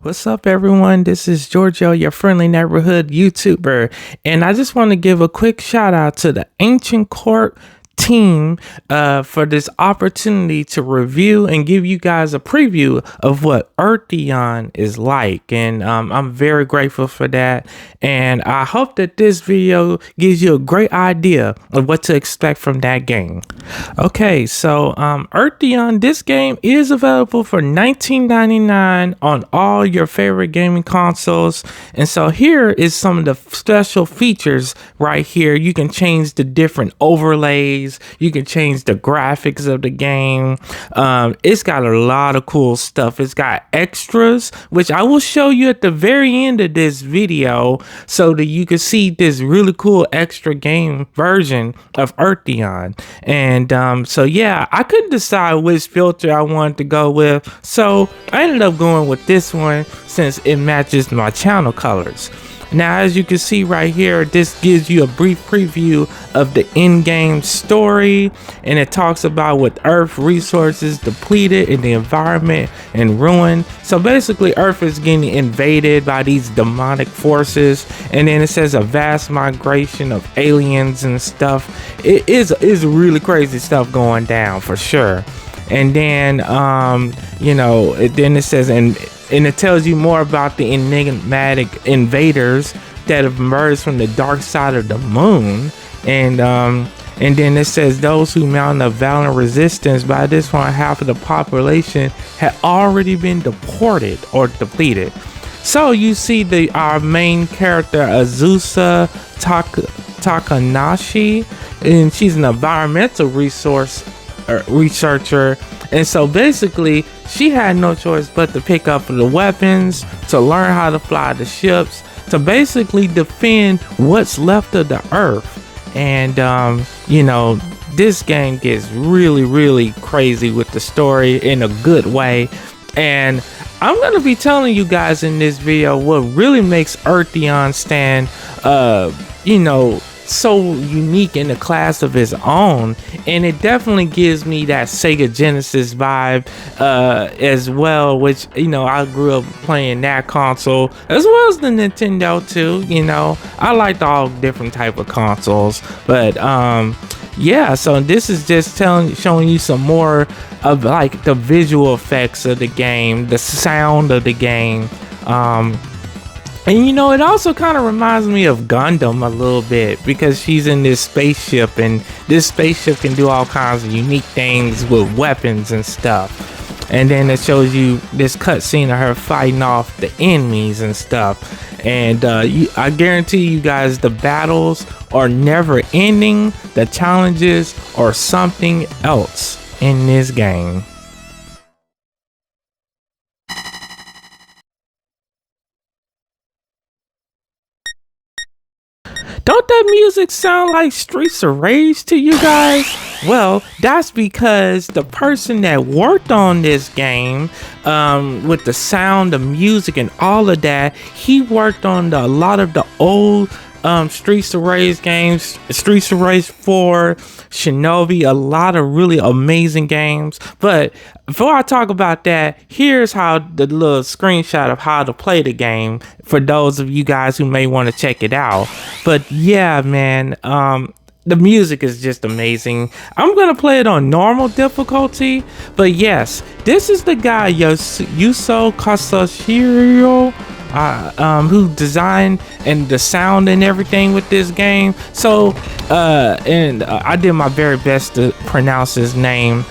What's up, everyone? This is Giorgio, your friendly neighborhood YouTuber, and I just want to give a quick shout out to the Ancient Corp team for this opportunity to review and give you guys a preview of what Earthion is like, and I'm very grateful for that, and I hope that this video gives you a great idea of what to expect from that game. Okay, so Earthion, this game is available for $19.99 on all your favorite gaming consoles, and so here is some of the special features right here. You can change the different overlays. You can change the graphics of the game. It's got a lot of cool stuff. It's got extras, which I will show you at the very end of this video so that you can see this really cool extra game version of Earthion. And so yeah, I couldn't decide which filter I wanted to go with, so I ended up going with this one since it matches my channel colors. Now, as you can see right here, this gives you a brief preview of the in-game story, and it talks about with Earth resources depleted in the environment and ruined. So basically, Earth is getting invaded by these demonic forces, and then it says a vast migration of aliens and stuff. It is really crazy stuff going down for sure. And then then it says and it tells you more about the enigmatic invaders that have emerged from the dark side of the moon, and then it says those who mount a valiant resistance. By this point, half of the population had already been deported or depleted. So you see our main character, Azusa Takanashi, and she's an environmental researcher, and so basically she had no choice but to pick up the weapons, to learn how to fly the ships, to basically defend what's left of the Earth. And this game gets really crazy with the story in a good way, and I'm gonna be telling you guys in this video what really makes Earthion stand so unique in a class of its own, and it definitely gives me that Sega Genesis vibe as well, which I grew up playing that console as well as the Nintendo too. I liked all different type of consoles, but yeah, so this is just showing you some more of like the visual effects of the game, the sound of the game. And it also kind of reminds me of Gundam a little bit, because she's in this spaceship, and this spaceship can do all kinds of unique things with weapons and stuff. And then it shows you this cutscene of her fighting off the enemies and stuff. And I guarantee you guys, the battles are never ending. The challenges are something else in this game. Don't that music sound like Streets of Rage to you guys? Well, that's because the person that worked on this game, with the sound, the music, and all of that, he worked on a lot of the old Streets of Rage games, Streets of Rage 4, Shinobi, a lot of really amazing games. But before I talk about that, here's how the little screenshot of how to play the game for those of you guys who may want to check it out. But yeah, man, the music is just amazing. I'm gonna play it on normal difficulty, but yes, this is the guy Yuso Kasashiro, who designed and the sound and everything with this game. So I did my very best to pronounce his name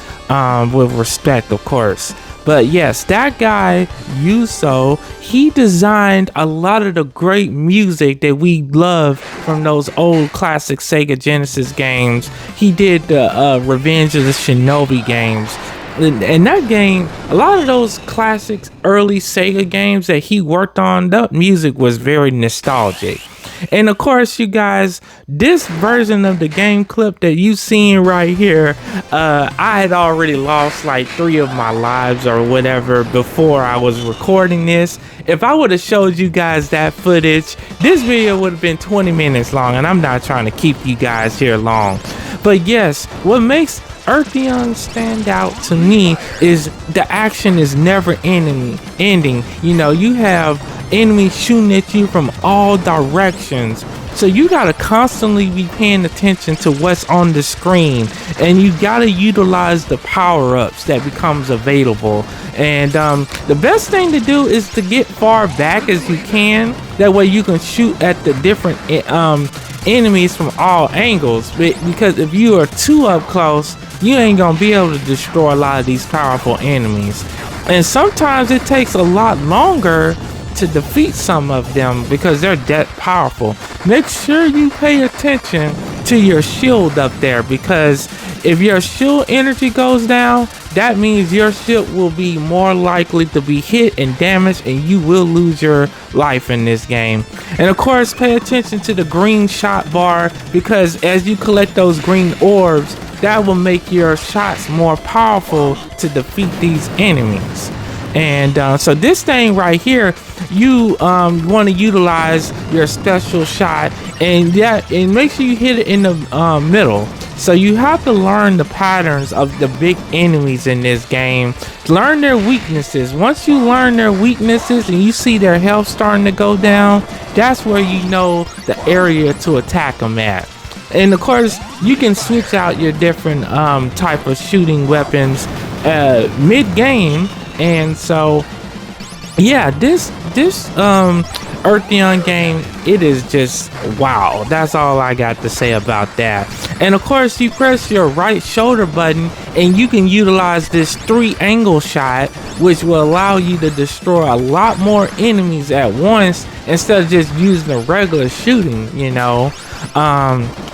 with respect, of course. But yes, that guy Yuso, he designed a lot of the great music that we love from those old classic Sega Genesis games. He did the Revenge of the Shinobi games. And that game, a lot of those classics, early Sega games that he worked on, that music was very nostalgic. And of course, you guys, this version of the game clip that you seen right here, I had already lost like 3 of my lives or whatever before I was recording this. If I would have showed you guys that footage, this video would have been 20 minutes long, and I'm not trying to keep you guys here long. But yes, what makes Earthion stand out to me is the action is never ending. You know, you have enemies shooting at you from all directions. So you gotta constantly be paying attention to what's on the screen, and you gotta utilize the power-ups that becomes available. And the best thing to do is to get far back as you can. That way you can shoot at the different enemies from all angles. Because if you are too up close, you ain't gonna be able to destroy a lot of these powerful enemies. And sometimes it takes a lot longer to defeat some of them because they're that powerful. Make sure you pay attention to your shield up there, because if your shield energy goes down, that means your ship will be more likely to be hit and damaged, and you will lose your life in this game. And of course, pay attention to the green shot bar, because as you collect those green orbs, that will make your shots more powerful to defeat these enemies. And so this thing right here, you want to utilize your special shot, and make sure you hit it in the middle. So you have to learn the patterns of the big enemies in this game. Learn their weaknesses. Once you learn their weaknesses and you see their health starting to go down, that's where you know the area to attack them at. And of course, you can switch out your different type of shooting weapons mid-game. And so yeah, this Earthion game, it is just wow. That's all I got to say about that. And of course, you press your right shoulder button and you can utilize this 3-angle shot, which will allow you to destroy a lot more enemies at once instead of just using the regular shooting, you know.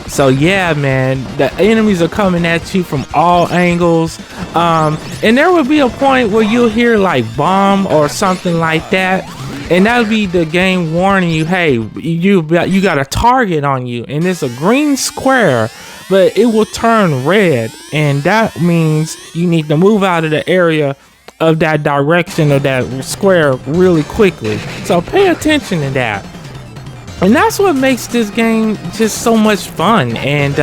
So yeah, man, the enemies are coming at you from all angles. And there will be a point where you'll hear like bomb or something like that, and that'll be the game warning you, hey, you got a target on you, and it's a green square, but it will turn red, and that means you need to move out of the area of that direction of that square really quickly. So pay attention to that. And that's what makes this game just so much fun. And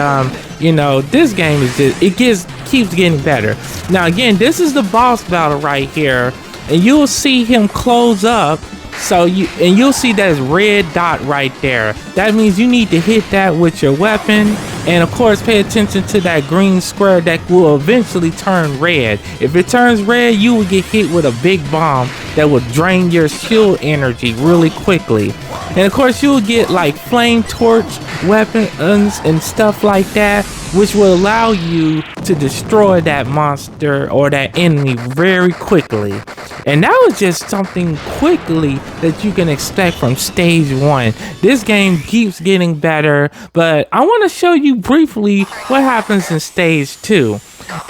you know, this game is just, keeps getting better. Now again, this is the boss battle right here, and you'll see him close up. So you'll see that red dot right there. That means you need to hit that with your weapon. And of course, pay attention to that green square that will eventually turn red. If it turns red, you will get hit with a big bomb that will drain your shield energy really quickly. And of course, you'll get like flame torch weapons and stuff like that, which will allow you to destroy that monster or that enemy very quickly. And that was just something quickly that you can expect from stage 1. This game keeps getting better, but I want to show you briefly what happens in stage 2.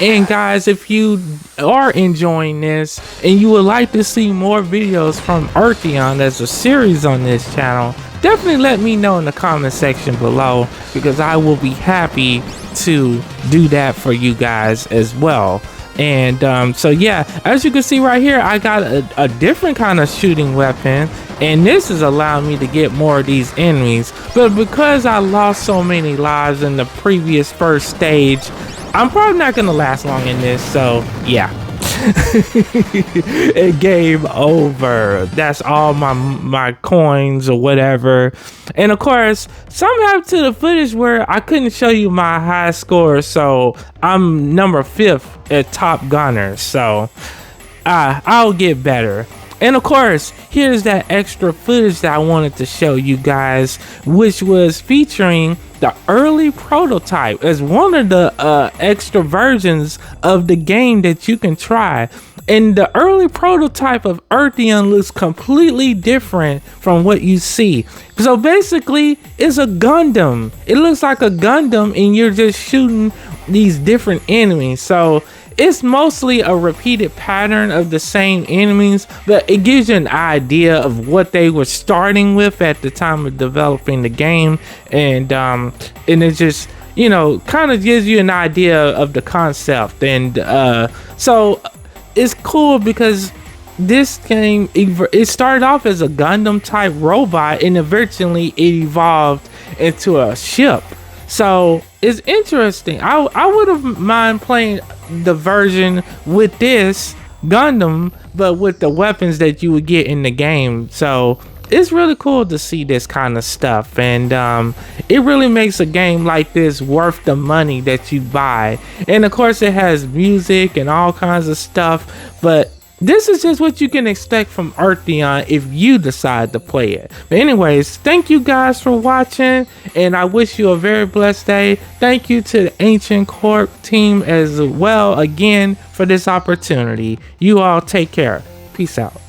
And guys, if you are enjoying this and you would like to see more videos from Earthion as a series on this channel, definitely let me know in the comment section below, because I will be happy to do that for you guys as well. And so yeah, as you can see right here, I got a different kind of shooting weapon, and this is allowing me to get more of these enemies. But because I lost so many lives in the previous first stage, I'm probably not gonna last long in this, so yeah. Game over. That's all my coins or whatever. And of course, something happened to the footage where I couldn't show you my high score, so I'm number 5th at Top Gunner. So I'll get better. And of course, here's that extra footage that I wanted to show you guys, which was featuring the early prototype as one of the extra versions of the game that you can try. And the early prototype of Earthion looks completely different from what you see. So basically, it's a Gundam. It looks like a Gundam, and you're just shooting these different enemies. So it's mostly a repeated pattern of the same enemies, but it gives you an idea of what they were starting with at the time of developing the game. And it just, you know, kind of gives you an idea of the concept. And so it's cool because this game, it started off as a Gundam type robot, and eventually it evolved into a ship. So it's interesting. I would have mind playing the version with this Gundam, but with the weapons that you would get in the game. So it's really cool to see this kind of stuff, and it really makes a game like this worth the money that you buy. And of course it has music and all kinds of stuff, but this is just what you can expect from Earthion if you decide to play it. But anyways, thank you guys for watching, and I wish you a very blessed day. Thank you to the Ancient Corp team as well again for this opportunity. You all take care. Peace out.